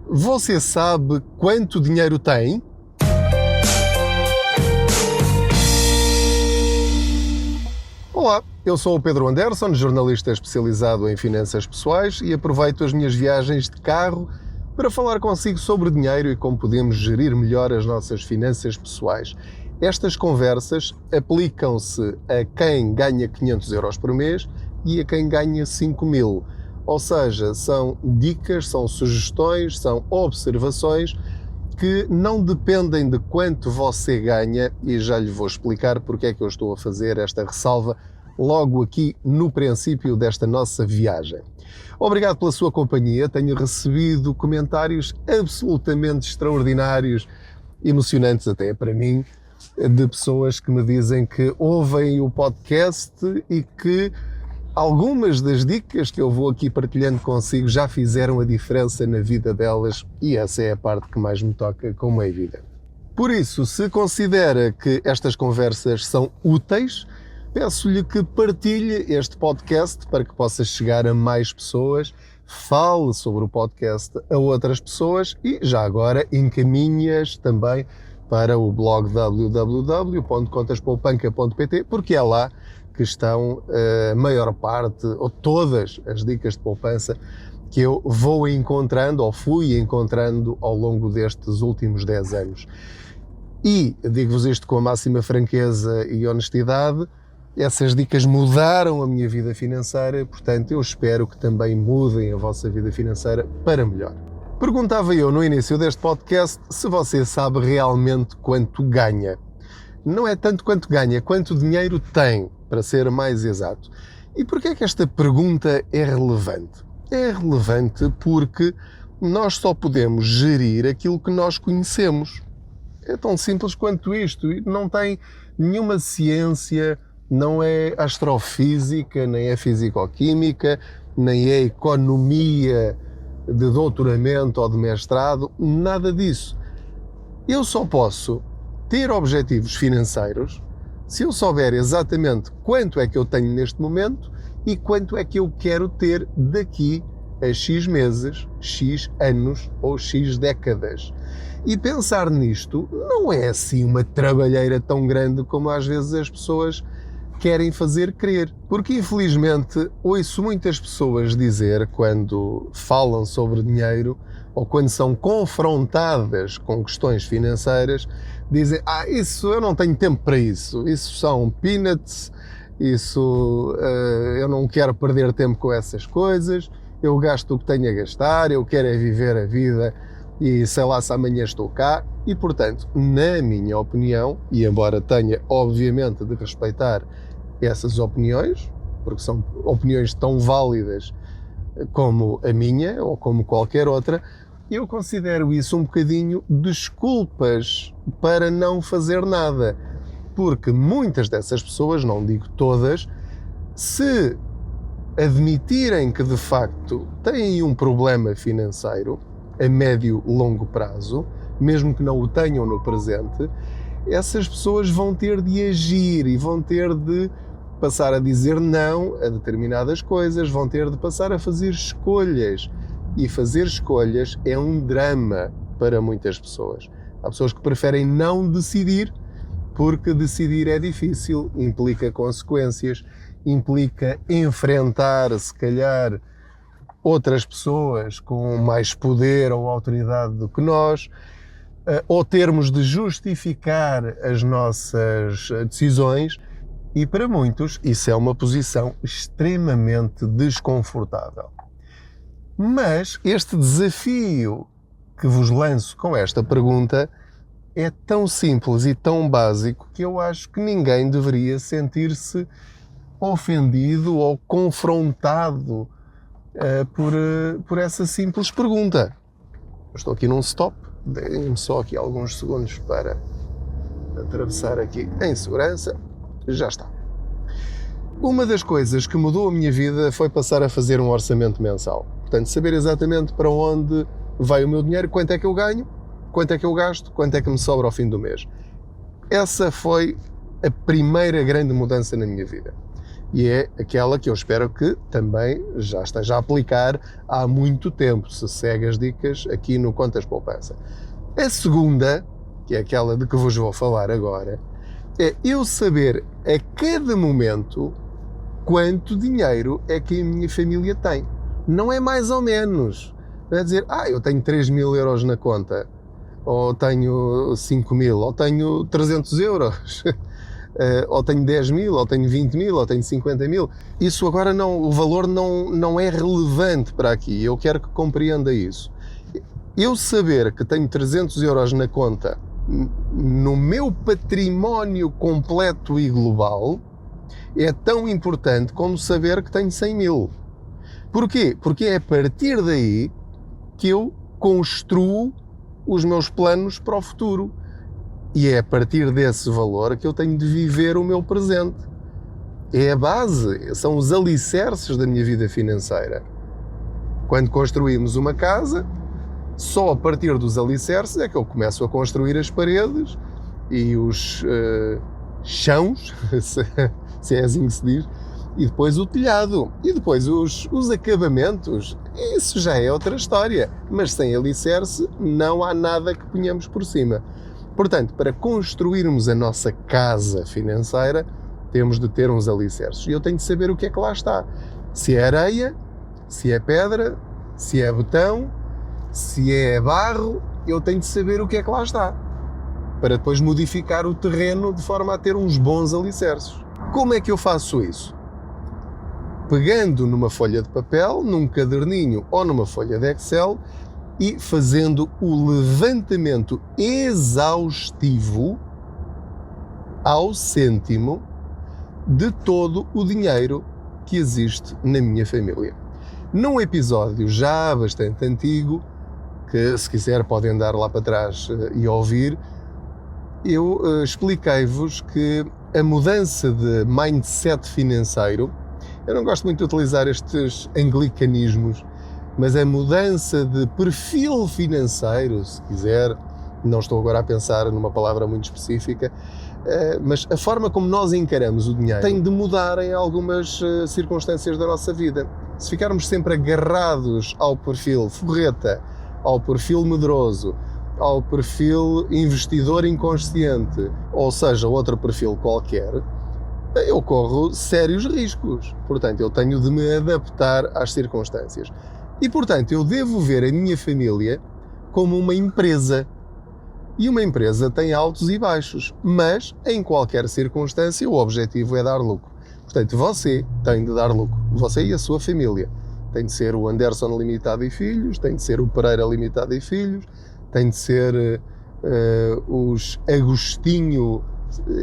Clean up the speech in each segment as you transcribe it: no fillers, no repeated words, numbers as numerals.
Você sabe quanto dinheiro tem? Olá, eu sou o Pedro Anderson, jornalista especializado em finanças pessoais e aproveito as minhas viagens de carro para falar consigo sobre dinheiro e como podemos gerir melhor as nossas finanças pessoais. Estas conversas aplicam-se a quem ganha 500 euros por mês e a quem ganha 5.000. Ou seja, são dicas, são sugestões, são observações que não dependem de quanto você ganha e já lhe vou explicar porque é que eu estou a fazer esta ressalva logo aqui no princípio desta nossa viagem. Obrigado pela sua companhia, tenho recebido comentários absolutamente extraordinários, emocionantes até para mim, de pessoas que me dizem que ouvem o podcast e que algumas das dicas que eu vou aqui partilhando consigo já fizeram a diferença na vida delas e essa é a parte que mais me toca, como é evidente. Por isso, se considera que estas conversas são úteis, peço-lhe que partilhe este podcast para que possa chegar a mais pessoas, fale sobre o podcast a outras pessoas e já agora encaminhe-as também para o blog www.contaspoupanca.pt porque é lá que estão a maior parte, ou todas as dicas de poupança que eu vou encontrando, ou fui encontrando ao longo destes últimos 10 anos. E digo-vos isto com a máxima franqueza e honestidade, essas dicas mudaram a minha vida financeira, portanto eu espero que também mudem a vossa vida financeira para melhor. Perguntava eu no início deste podcast se você sabe realmente quanto ganha. Não é tanto quanto ganha, quanto dinheiro tem, para ser mais exato. E porquê é que esta pergunta é relevante? É relevante porque nós só podemos gerir aquilo que nós conhecemos. É tão simples quanto isto. Não tem nenhuma ciência, não é astrofísica, nem é fisicoquímica, nem é economia de doutoramento ou de mestrado, nada disso. Eu só posso ter objetivos financeiros se eu souber exatamente quanto é que eu tenho neste momento e quanto é que eu quero ter daqui a X meses, X anos ou X décadas. E pensar nisto não é assim uma trabalheira tão grande como às vezes as pessoas querem fazer crer. Porque infelizmente ouço muitas pessoas dizer quando falam sobre dinheiro ou quando são confrontadas com questões financeiras, dizem, isso eu não tenho tempo para isso são peanuts, eu não quero perder tempo com essas coisas, eu gasto o que tenho a gastar, eu quero é viver a vida e sei lá se amanhã estou cá. E portanto, na minha opinião, e embora tenha obviamente de respeitar essas opiniões, porque são opiniões tão válidas como a minha ou como qualquer outra, eu considero isso um bocadinho desculpas para não fazer nada, porque muitas dessas pessoas, não digo todas, se admitirem que de facto têm um problema financeiro a médio e longo prazo, mesmo que não o tenham no presente, essas pessoas vão ter de agir e vão ter de passar a dizer não a determinadas coisas, vão ter de passar a fazer escolhas. E fazer escolhas é um drama para muitas pessoas. Há pessoas que preferem não decidir, porque decidir é difícil, implica consequências, implica enfrentar, se calhar, outras pessoas com mais poder ou autoridade do que nós, ou termos de justificar as nossas decisões, e para muitos isso é uma posição extremamente desconfortável. Mas este desafio que vos lanço com esta pergunta é tão simples e tão básico que eu acho que ninguém deveria sentir-se ofendido ou confrontado por essa simples pergunta. Eu estou aqui num stop, deem-me só aqui alguns segundos para atravessar aqui em segurança. Já está. Uma das coisas que mudou a minha vida foi passar a fazer um orçamento mensal. Portanto, saber exatamente para onde vai o meu dinheiro, quanto é que eu ganho, quanto é que eu gasto, quanto é que me sobra ao fim do mês. Essa foi a primeira grande mudança na minha vida. e é aquela que eu espero que também já esteja a aplicar há muito tempo, se segue as dicas aqui no Contas Poupança. A segunda, que é aquela de que vos vou falar agora, é eu saber a cada momento quanto dinheiro é que a minha família tem. Não é mais ou menos. Não é dizer, eu tenho 3.000 euros na conta, ou tenho 5.000, ou tenho 300 euros, ou tenho 10.000, ou tenho 20.000, ou tenho 50.000. Isso agora não, o valor não é relevante para aqui. Eu quero que compreenda isso. Eu saber que tenho 300 euros na conta, no meu património completo e global, é tão importante como saber que tenho 100.000. Porquê? Porque é a partir daí que eu construo os meus planos para o futuro. E é a partir desse valor que eu tenho de viver o meu presente. É a base, são os alicerces da minha vida financeira. Quando construímos uma casa, só a partir dos alicerces é que eu começo a construir as paredes e os chãos, se é assim que se diz, e depois o telhado, e depois os acabamentos. Isso já é outra história, mas sem alicerce não há nada que ponhamos por cima. Portanto, para construirmos a nossa casa financeira, temos de ter uns alicerces. E eu tenho de saber o que é que lá está. Se é areia, se é pedra, se é betão, se é barro, eu tenho de saber o que é que lá está. Para depois modificar o terreno de forma a ter uns bons alicerces. Como é que eu faço isso? Pegando numa folha de papel, num caderninho ou numa folha de Excel e fazendo o levantamento exaustivo ao cêntimo de todo o dinheiro que existe na minha família. Num episódio já bastante antigo, que se quiser podem andar lá para trás e ouvir, eu expliquei-vos que a mudança de mindset financeiro, eu não gosto muito de utilizar estes anglicanismos, mas a mudança de perfil financeiro, se quiser, não estou agora a pensar numa palavra muito específica, mas a forma como nós encaramos o dinheiro tem de mudar em algumas circunstâncias da nossa vida. Se ficarmos sempre agarrados ao perfil forreta, ao perfil medroso, ao perfil investidor inconsciente, ou seja, outro perfil qualquer, eu corro sérios riscos. Portanto, eu tenho de me adaptar às circunstâncias. E, portanto, eu devo ver a minha família como uma empresa. E uma empresa tem altos e baixos, mas em qualquer circunstância o objetivo é dar lucro. Portanto, você tem de dar lucro, você e a sua família. Tem de ser o Anderson Limitado e Filhos, tem de ser o Pereira Limitado e Filhos, tem de ser os Agostinho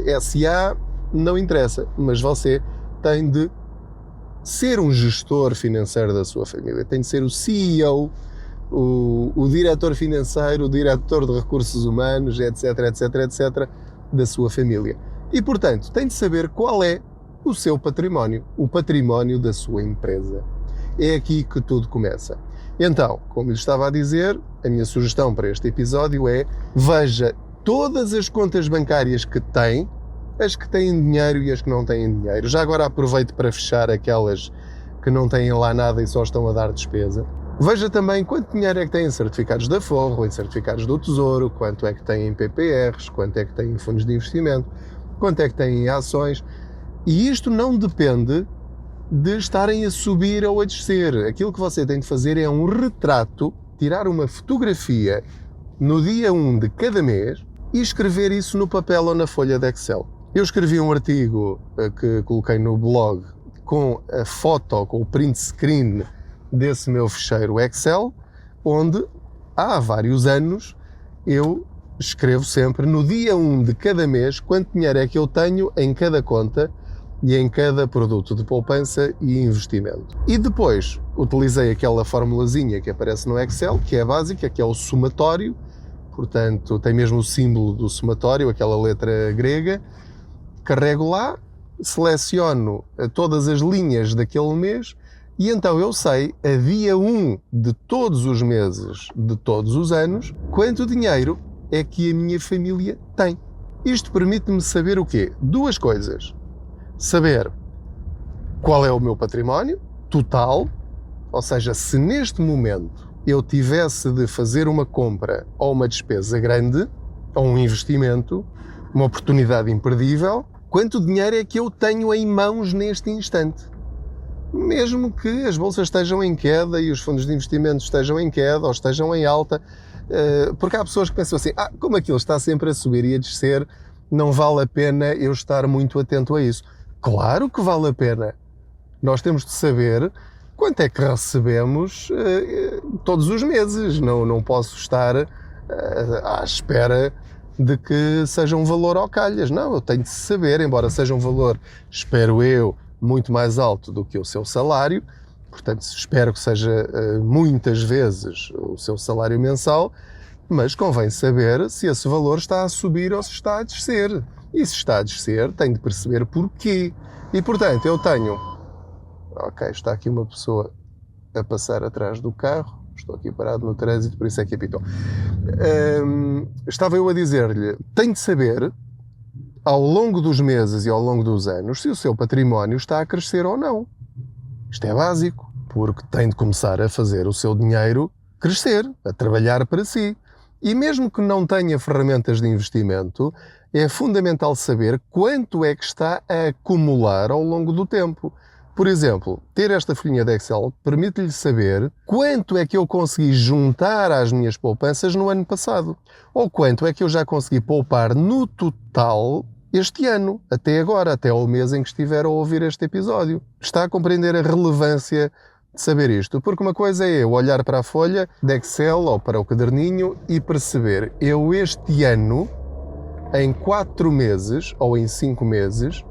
S.A., não interessa, mas você tem de ser um gestor financeiro da sua família, tem de ser o CEO, o diretor financeiro, o diretor de recursos humanos, etc, etc, etc, da sua família. E, portanto, tem de saber qual é o seu património, o património da sua empresa. É aqui que tudo começa. Então, como lhe estava a dizer, a minha sugestão para este episódio é: veja todas as contas bancárias que tem, as que têm dinheiro e as que não têm dinheiro. Já agora aproveito para fechar aquelas que não têm lá nada e só estão a dar despesa. Veja também quanto dinheiro é que tem em certificados da Forro, em certificados do Tesouro, quanto é que tem em PPRs, quanto é que tem em fundos de investimento, quanto é que tem em ações. E isto não depende de estarem a subir ou a descer. Aquilo que você tem de fazer é um retrato, tirar uma fotografia no dia 1 de cada mês e escrever isso no papel ou na folha de Excel. Eu escrevi um artigo que coloquei no blog com a foto, com o print screen desse meu ficheiro Excel, onde há vários anos eu escrevo sempre no dia 1 de cada mês quanto dinheiro é que eu tenho em cada conta e em cada produto de poupança e investimento. E depois utilizei aquela formulazinha que aparece no Excel, que é básica, que é o somatório, portanto tem mesmo o símbolo do somatório, aquela letra grega. Carrego lá, seleciono todas as linhas daquele mês e então eu sei, a dia 1 de todos os meses, de todos os anos, quanto dinheiro é que a minha família tem. Isto permite-me saber o quê? Duas coisas. Saber qual é o meu património total, ou seja, se neste momento eu tivesse de fazer uma compra ou uma despesa grande, ou um investimento, uma oportunidade imperdível, quanto dinheiro é que eu tenho em mãos neste instante? Mesmo que as bolsas estejam em queda e os fundos de investimento estejam em queda ou estejam em alta, porque há pessoas que pensam assim, como aquilo está sempre a subir e a descer, não vale a pena eu estar muito atento a isso. Claro que vale a pena. Nós temos de saber quanto é que recebemos todos os meses. Não posso estar à espera de que seja um valor ao calhas. Não, eu tenho de saber, embora seja um valor, espero eu, muito mais alto do que o seu salário, portanto espero que seja muitas vezes o seu salário mensal, mas convém saber se esse valor está a subir ou se está a descer. E se está a descer, tenho de perceber porquê. E portanto, eu tenho... Ok, está aqui uma pessoa a passar atrás do carro, estou aqui parado no trânsito, por isso é que apitou. Estava eu a dizer-lhe, tem de saber, ao longo dos meses e ao longo dos anos, se o seu património está a crescer ou não. Isto é básico, porque tem de começar a fazer o seu dinheiro crescer, a trabalhar para si. E mesmo que não tenha ferramentas de investimento, é fundamental saber quanto é que está a acumular ao longo do tempo. Por exemplo, ter esta folhinha de Excel permite-lhe saber quanto é que eu consegui juntar às minhas poupanças no ano passado, ou quanto é que eu já consegui poupar no total este ano, até agora, até ao mês em que estiver a ouvir este episódio. Está a compreender a relevância de saber isto? Porque uma coisa é eu olhar para a folha de Excel ou para o caderninho e perceber, eu este ano, em 4 meses ou em 5 meses,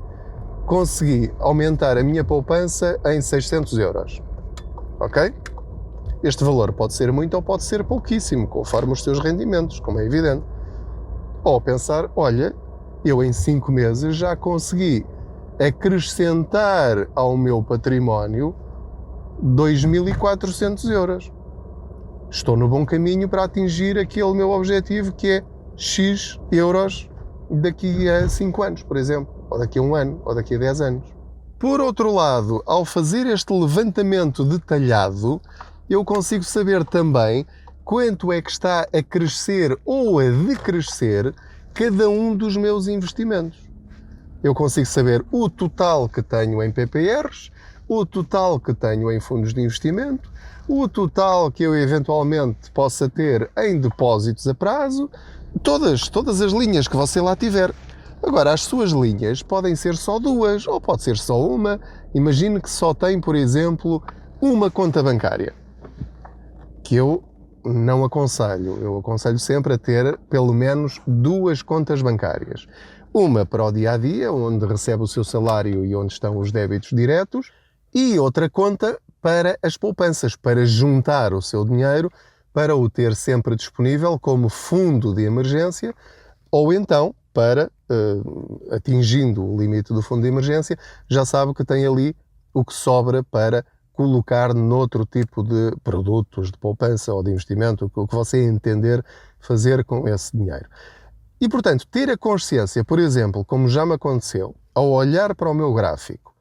consegui aumentar a minha poupança em 600 euros. Ok? Este valor pode ser muito ou pode ser pouquíssimo, conforme os seus rendimentos, como é evidente. Ou pensar, olha, eu em 5 meses já consegui acrescentar ao meu património 2.400 euros. Estou no bom caminho para atingir aquele meu objetivo que é X euros daqui a 5 anos, por exemplo. Ou daqui a 1 ano, ou daqui a 10 anos. Por outro lado, ao fazer este levantamento detalhado, eu consigo saber também quanto é que está a crescer ou a decrescer cada um dos meus investimentos. Eu consigo saber o total que tenho em PPRs, o total que tenho em fundos de investimento, o total que eu eventualmente possa ter em depósitos a prazo, todas as linhas que você lá tiver. Agora, as suas linhas podem ser só 2, ou pode ser só uma. Imagine que só tem, por exemplo, uma conta bancária, que eu não aconselho. Eu aconselho sempre a ter pelo menos 2 contas bancárias. Uma para o dia-a-dia, onde recebe o seu salário e onde estão os débitos diretos, e outra conta para as poupanças, para juntar o seu dinheiro, para o ter sempre disponível como fundo de emergência, ou então para, atingindo o limite do fundo de emergência, já sabe que tem ali o que sobra para colocar noutro tipo de produtos de poupança ou de investimento, o que você entender fazer com esse dinheiro. E, portanto, ter a consciência, por exemplo, como já me aconteceu, ao olhar para o meu gráfico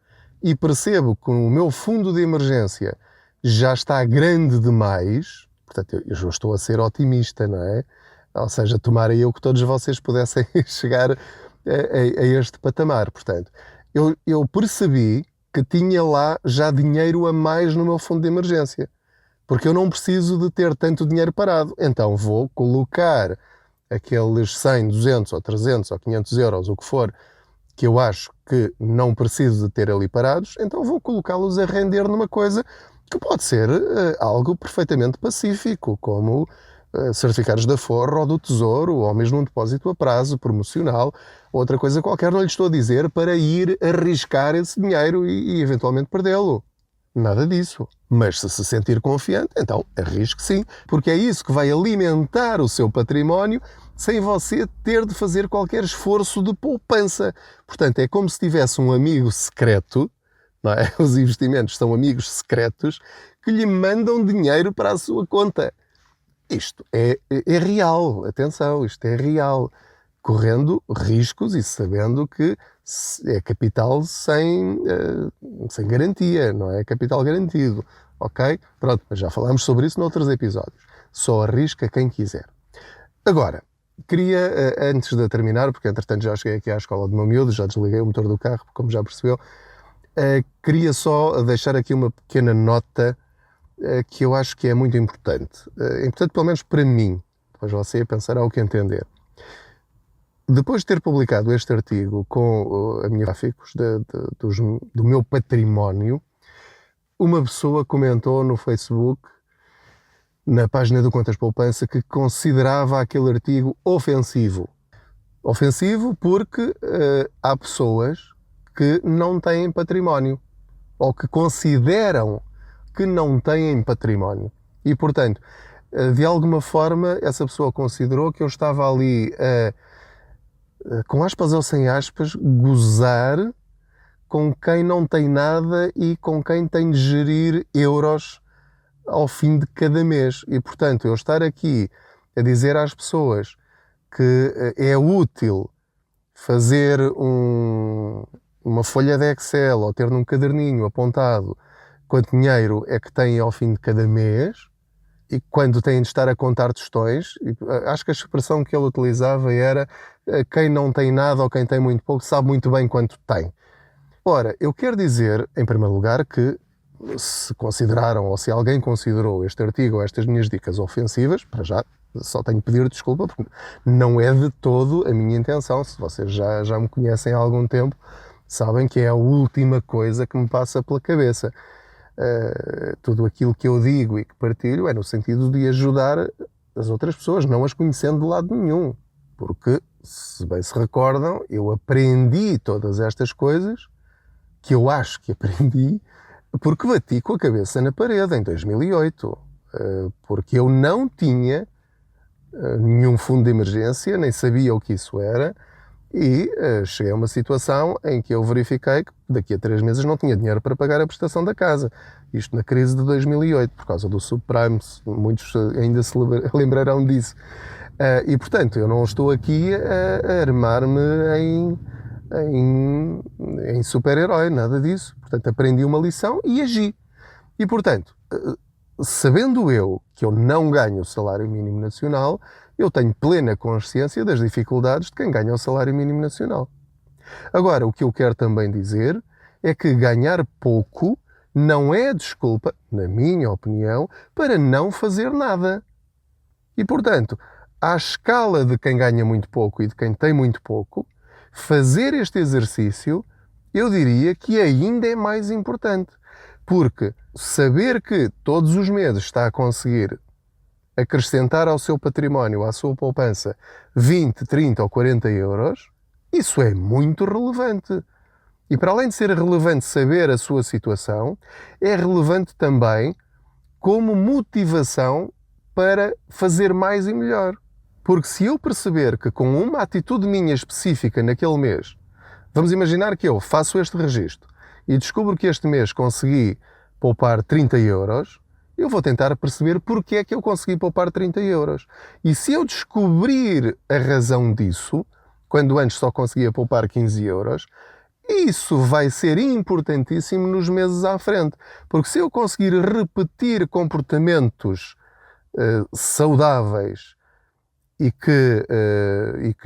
e percebo que o meu fundo de emergência já está grande demais, portanto, eu já estou a ser otimista, não é? Ou seja, tomara eu que todos vocês pudessem chegar a este patamar. Portanto, eu percebi que tinha lá já dinheiro a mais no meu fundo de emergência, porque eu não preciso de ter tanto dinheiro parado. Então vou colocar aqueles 100, 200 ou 300 ou 500 euros, o que for, que eu acho que não preciso de ter ali parados, então vou colocá-los a render numa coisa que pode ser algo perfeitamente pacífico, como certificados da Forro ou do Tesouro, ou mesmo um depósito a prazo promocional, outra coisa qualquer. Não lhe estou a dizer para ir arriscar esse dinheiro e eventualmente perdê-lo. Nada disso. Mas se sentir confiante, então arrisque sim, porque é isso que vai alimentar o seu património sem você ter de fazer qualquer esforço de poupança. Portanto, é como se tivesse um amigo secreto, não é? Os investimentos são amigos secretos que lhe mandam dinheiro para a sua conta. Isto é real, atenção, isto é real. correndo riscos e sabendo que é capital sem garantia, não é capital garantido, ok? Pronto, mas já falámos sobre isso noutros episódios. Só arrisca quem quiser. Agora, queria, antes de terminar, porque entretanto já cheguei aqui à escola do meu miúdo, já desliguei o motor do carro, como já percebeu, queria só deixar aqui uma pequena nota que eu acho que é muito importante. Importante pelo menos para mim. Depois você pensará o que entender. Depois de ter publicado este artigo com a minha gráficos do meu património, uma pessoa comentou no Facebook, na página do Contas Poupança, que considerava aquele artigo ofensivo. Ofensivo porque há pessoas que não têm património, ou que consideram que não têm património. E, portanto, de alguma forma, essa pessoa considerou que eu estava ali com aspas ou sem aspas, gozar com quem não tem nada e com quem tem de gerir euros ao fim de cada mês. E, portanto, eu estar aqui a dizer às pessoas que é útil fazer uma folha de Excel ou ter num caderninho apontado quanto dinheiro é que têm ao fim de cada mês e quando têm de estar a contar tostões, acho que a expressão que ele utilizava era quem não tem nada ou quem tem muito pouco sabe muito bem quanto tem. Ora, eu quero dizer, em primeiro lugar, que se consideraram ou se alguém considerou este artigo ou estas minhas dicas ofensivas, para já só tenho de pedir desculpa porque não é de todo a minha intenção. Se vocês já me conhecem há algum tempo, sabem que é a última coisa que me passa pela cabeça. Tudo aquilo que eu digo e que partilho é no sentido de ajudar as outras pessoas, não as conhecendo de lado nenhum. Porque, se bem se recordam, eu aprendi todas estas coisas que eu acho que aprendi porque bati com a cabeça na parede em 2008. Porque eu não tinha nenhum fundo de emergência, nem sabia o que isso era, e cheguei a uma situação em que eu verifiquei que daqui a 3 meses não tinha dinheiro para pagar a prestação da casa. Isto na crise de 2008, por causa do subprime, muitos ainda se lembrarão disso. E, portanto, eu não estou aqui a armar-me em super-herói, nada disso. Portanto, aprendi uma lição e agi. E, portanto, sabendo eu que eu não ganho o salário mínimo nacional, eu tenho plena consciência das dificuldades de quem ganha o salário mínimo nacional. Agora, o que eu quero também dizer é que ganhar pouco não é desculpa, na minha opinião, para não fazer nada. E, portanto, à escala de quem ganha muito pouco e de quem tem muito pouco, fazer este exercício, eu diria que ainda é mais importante. Porque saber que todos os meses está a conseguir acrescentar ao seu património, à sua poupança, 20, 30 ou 40 euros, isso é muito relevante. E para além de ser relevante saber a sua situação, é relevante também como motivação para fazer mais e melhor. Porque se eu perceber que com uma atitude minha específica naquele mês, vamos imaginar que eu faço este registro e descubro que este mês consegui poupar 30 euros, eu vou tentar perceber porque é que eu consegui poupar 30 euros. E se eu descobrir a razão disso, quando antes só conseguia poupar 15 euros, isso vai ser importantíssimo nos meses à frente. Porque se eu conseguir repetir comportamentos saudáveis e que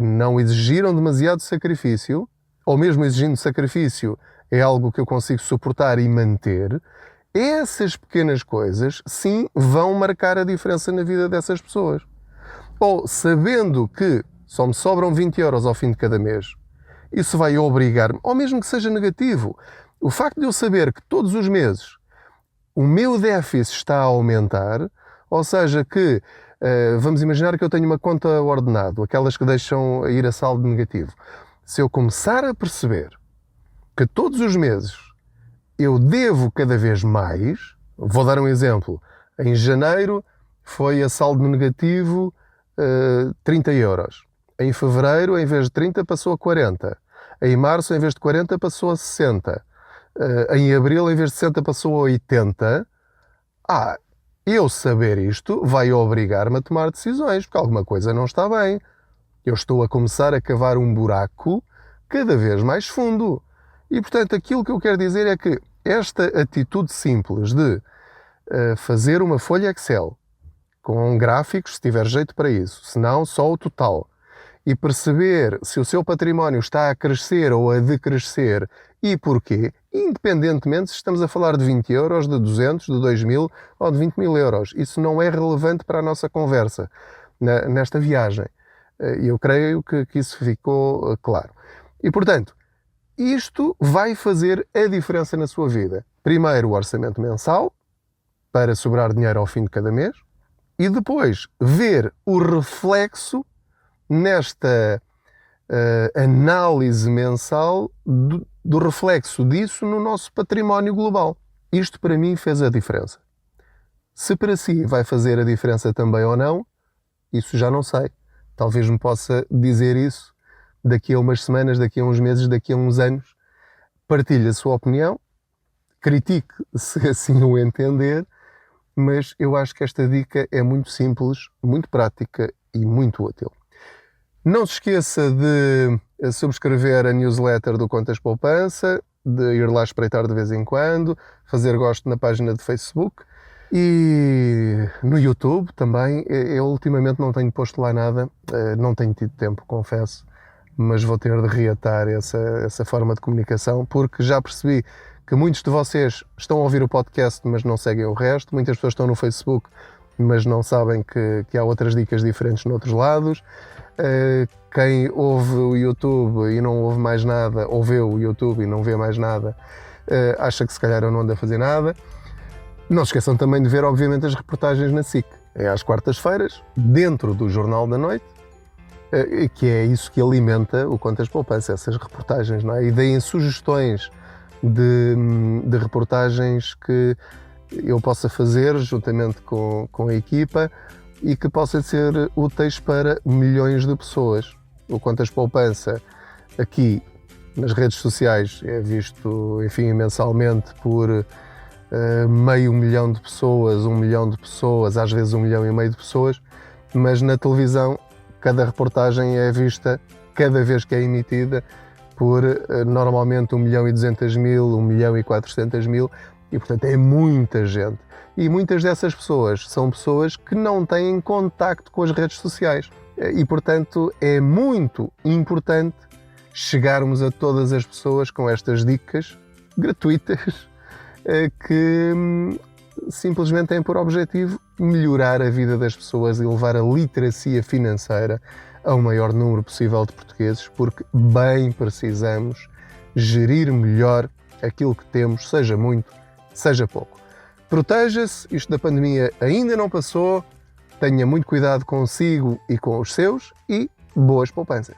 não exigiram demasiado sacrifício, ou mesmo exigindo sacrifício, é algo que eu consigo suportar e manter, essas pequenas coisas, sim, vão marcar a diferença na vida dessas pessoas. Ou, sabendo que só me sobram 20 euros ao fim de cada mês, isso vai obrigar-me, ou mesmo que seja negativo, o facto de eu saber que todos os meses o meu déficit está a aumentar, ou seja, que, vamos imaginar que eu tenho uma conta ordenado, aquelas que deixam ir a saldo negativo. Se eu começar a perceber que todos os meses eu devo cada vez mais, vou dar um exemplo, em janeiro foi a saldo negativo 30 euros, em fevereiro em vez de 30 passou a 40, em março em vez de 40 passou a 60, em abril em vez de 60 passou a 80, eu saber isto vai obrigar-me a tomar decisões, porque alguma coisa não está bem. Eu estou a começar a cavar um buraco cada vez mais fundo. E, portanto, aquilo que eu quero dizer é que esta atitude simples de fazer uma folha Excel com gráficos, se tiver jeito para isso, se não, só o total, e perceber se o seu património está a crescer ou a decrescer e porquê, independentemente se estamos a falar de 20 euros, de 200, de 2.000 ou de 20.000 euros. Isso não é relevante para a nossa conversa nesta viagem. E eu creio que isso ficou claro. E, portanto, isto vai fazer a diferença na sua vida. Primeiro, o orçamento mensal, para sobrar dinheiro ao fim de cada mês, e depois ver o reflexo nesta análise mensal do reflexo disso no nosso património global. Isto para mim fez a diferença. Se para si vai fazer a diferença também ou não, isso já não sei. Talvez me possa dizer isso daqui a umas semanas, daqui a uns meses, daqui a uns anos. Partilhe a sua opinião, critique se assim o entender, mas eu acho que esta dica é muito simples, muito prática e muito útil. Não se esqueça de subscrever a newsletter do Contas Poupança, de ir lá espreitar de vez em quando, fazer gosto na página de Facebook e no YouTube também. Eu ultimamente não tenho posto lá nada, não tenho tido tempo, confesso, mas vou ter de reatar essa forma de comunicação, porque já percebi que muitos de vocês estão a ouvir o podcast, mas não seguem o resto. Muitas pessoas estão no Facebook, mas não sabem que há outras dicas diferentes noutros lados. Quem ouve o YouTube e não ouve mais nada, ou vê o YouTube e não vê mais nada, acha que se calhar eu não ando a fazer nada. Não se esqueçam também de ver, obviamente, as reportagens na SIC. É às quartas-feiras, dentro do Jornal da Noite, que é isso que alimenta o Contas Poupança, essas reportagens, não é? E deem sugestões de reportagens que eu possa fazer juntamente com a equipa e que possam ser úteis para milhões de pessoas. O Contas Poupança aqui nas redes sociais é visto, enfim, mensalmente por meio milhão de pessoas, 1 milhão de pessoas, às vezes 1,5 milhão de pessoas, mas na televisão cada reportagem é vista cada vez que é emitida por normalmente 1.200.000, 1.400.000 e, portanto, é muita gente. E muitas dessas pessoas são pessoas que não têm contacto com as redes sociais. E, portanto, é muito importante chegarmos a todas as pessoas com estas dicas gratuitas que simplesmente têm por objetivo melhorar a vida das pessoas e levar a literacia financeira ao maior número possível de portugueses, porque bem precisamos gerir melhor aquilo que temos, seja muito, seja pouco. Proteja-se, isto da pandemia ainda não passou, tenha muito cuidado consigo e com os seus e boas poupanças.